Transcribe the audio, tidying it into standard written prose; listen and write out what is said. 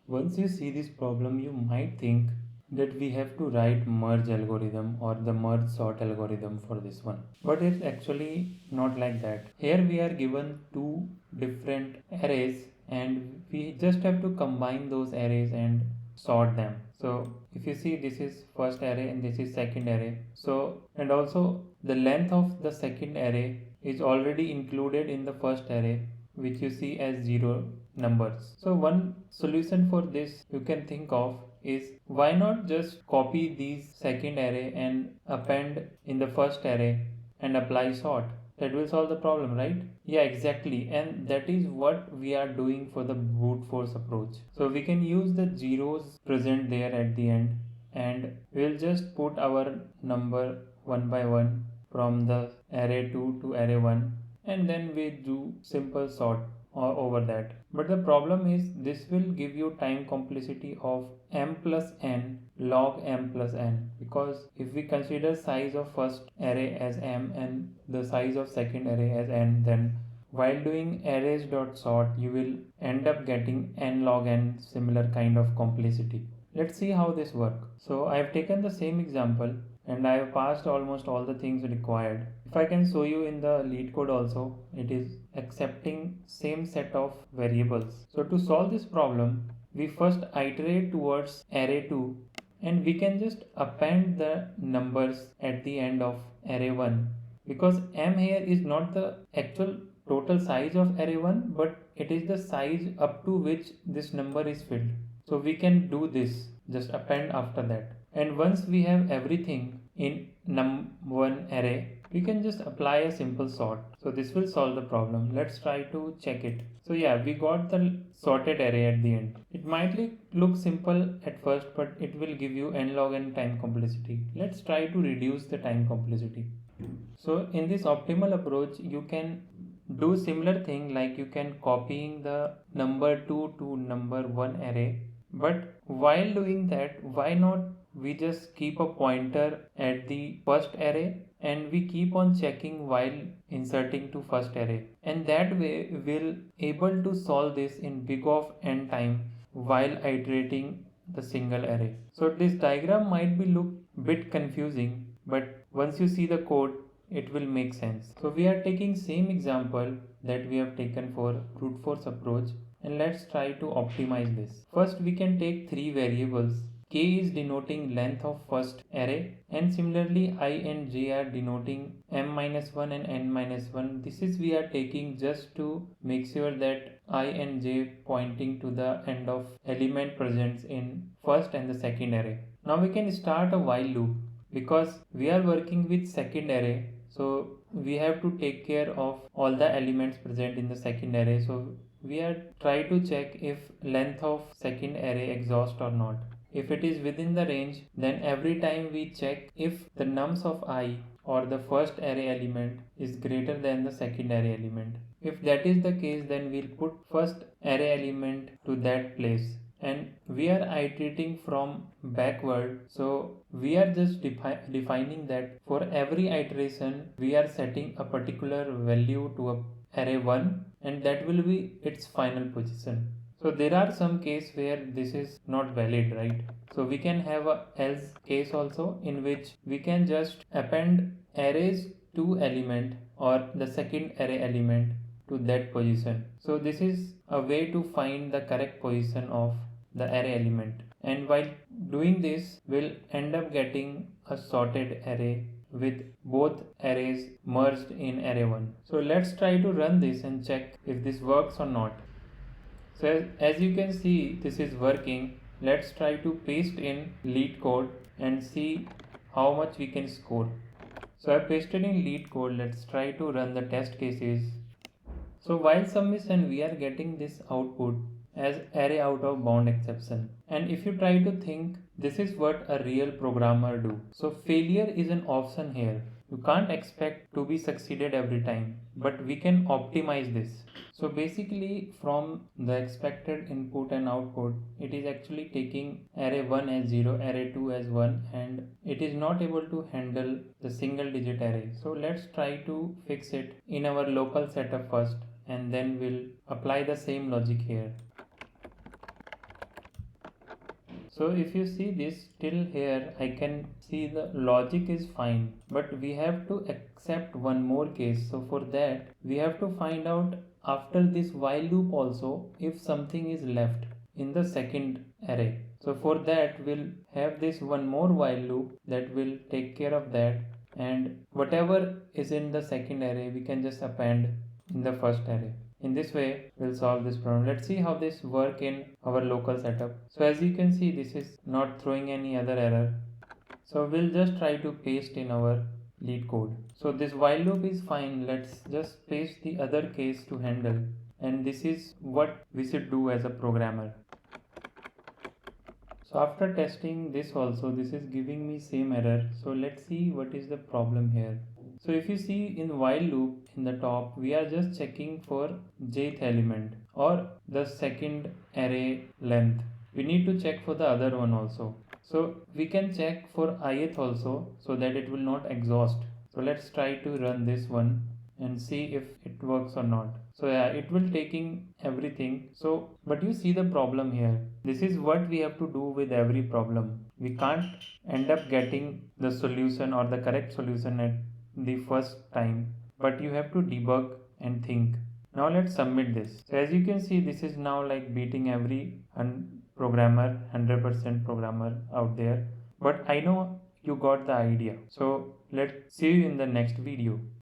Once you see this problem, you might think that we have to write merge algorithm or the merge sort algorithm for this one. But it's actually not like that. Here we are given two different arrays and we just have to combine those arrays and sort them. So if you see, this is first array and this is second array. So, and also the length of the second array is already included in the first array, which you see as 0 numbers. So one solution for this you can think of is, why not just copy these second array and append in the first array and apply sort? That will solve the problem, right? Yeah, exactly. And that is what we are doing for the brute force approach. So we can use the zeros present there at the end and we'll just put our number one by one from the array 2 to array 1 and then we do simple sort over that. But the problem is this will give you time complexity of m plus n log m plus n, because if we consider size of first array as m and the size of second array as n, then while doing arrays dot sort you will end up getting n log n similar kind of complexity. Let's see how this works. So I have taken the same example and I have passed almost all the things required. If I can show you in the LeetCode also, it is accepting same set of variables. So to solve this problem, we first iterate towards array 2 and we can just append the numbers at the end of array 1, because m here is not the actual total size of array 1 but it is the size up to which this number is filled. So we can do this, just append after that. And once we have everything in num1 array, we can just apply a simple sort. So this will solve the problem. Let's try to check it. So yeah, we got the sorted array at the end. It might look simple at first, but it will give you n log n time complexity. Let's try to reduce the time complexity. So in this optimal approach, you can do similar thing like you can copying the number 2 to number 1 array. But while doing that, why not we just keep a pointer at the first array and we keep on checking while inserting to first array, and that way we'll able to solve this in big of n time while iterating the single array. So this diagram might be look bit confusing, but once you see the code it will make sense. So we are taking same example that we have taken for brute force approach, and let's try to optimize this. First we can take three variables. K is denoting length of first array, and similarly I and j are denoting m-1 and n-1. This is we are taking just to make sure that I and j pointing to the end of element presents in first and the second array. Now we can start a while loop, because we are working with second array, so we have to take care of all the elements present in the second array. So we are try to check if length of second array exhaust or not. If it is within the range, then every time we check if the nums of I or the first array element is greater than the second array element. If that is the case, then we'll put first array element to that place, and we are iterating from backward. So we are just defining that for every iteration we are setting a particular value to a array 1 and that will be its final position. So there are some case where this is not valid, right? So we can have a else case also, in which we can just append arrays to element or the second array element to that position. So this is a way to find the correct position of the array element, and while doing this we'll end up getting a sorted array with both arrays merged in array 1. So let's try to run this and check if this works or not. So as you can see, this is working. Let's try to paste in LeetCode and see how much we can score. So I pasted in LeetCode. Let's try to run the test cases. So while submission we are getting this output as array out of bound exception. And if you try to think, this is what a real programmer do. So failure is an option here. You can't expect to be succeeded every time, but we can optimize this. So basically from the expected input and output, it is actually taking array 1 as 0, array 2 as 1, and it is not able to handle the single digit array. So let's try to fix it in our local setup first, and then we'll apply the same logic here. So if you see this till here, I can see the logic is fine, but we have to accept one more case. So for that we have to find out after this while loop also if something is left in the second array. So for that we'll have this one more while loop that will take care of that, and whatever is in the second array we can just append in the first array. In this way we'll solve this problem. Let's see how this work in our local setup. So as you can see, this is not throwing any other error. So we'll just try to paste in our LeetCode. So this while loop is fine. Let's just paste the other case to handle, and this is what we should do as a programmer. So after testing this also, this is giving me same error. So let's see what is the problem here. So if you see in while loop in the top, we are just checking for jth element or the second array length. We need to check for the other one also. So we can check for ith also, so that it will not exhaust. So let's try to run this one and see if it works or not. So yeah, it will taking everything. So but you see the problem here. This is what we have to do with every problem. We can't end up getting the solution or the correct solution at the first time, but you have to debug and think. Now let's submit this. So as you can see, this is now like beating every programmer, 100% programmer out there. But I know you got the idea. So let's see you in the next video.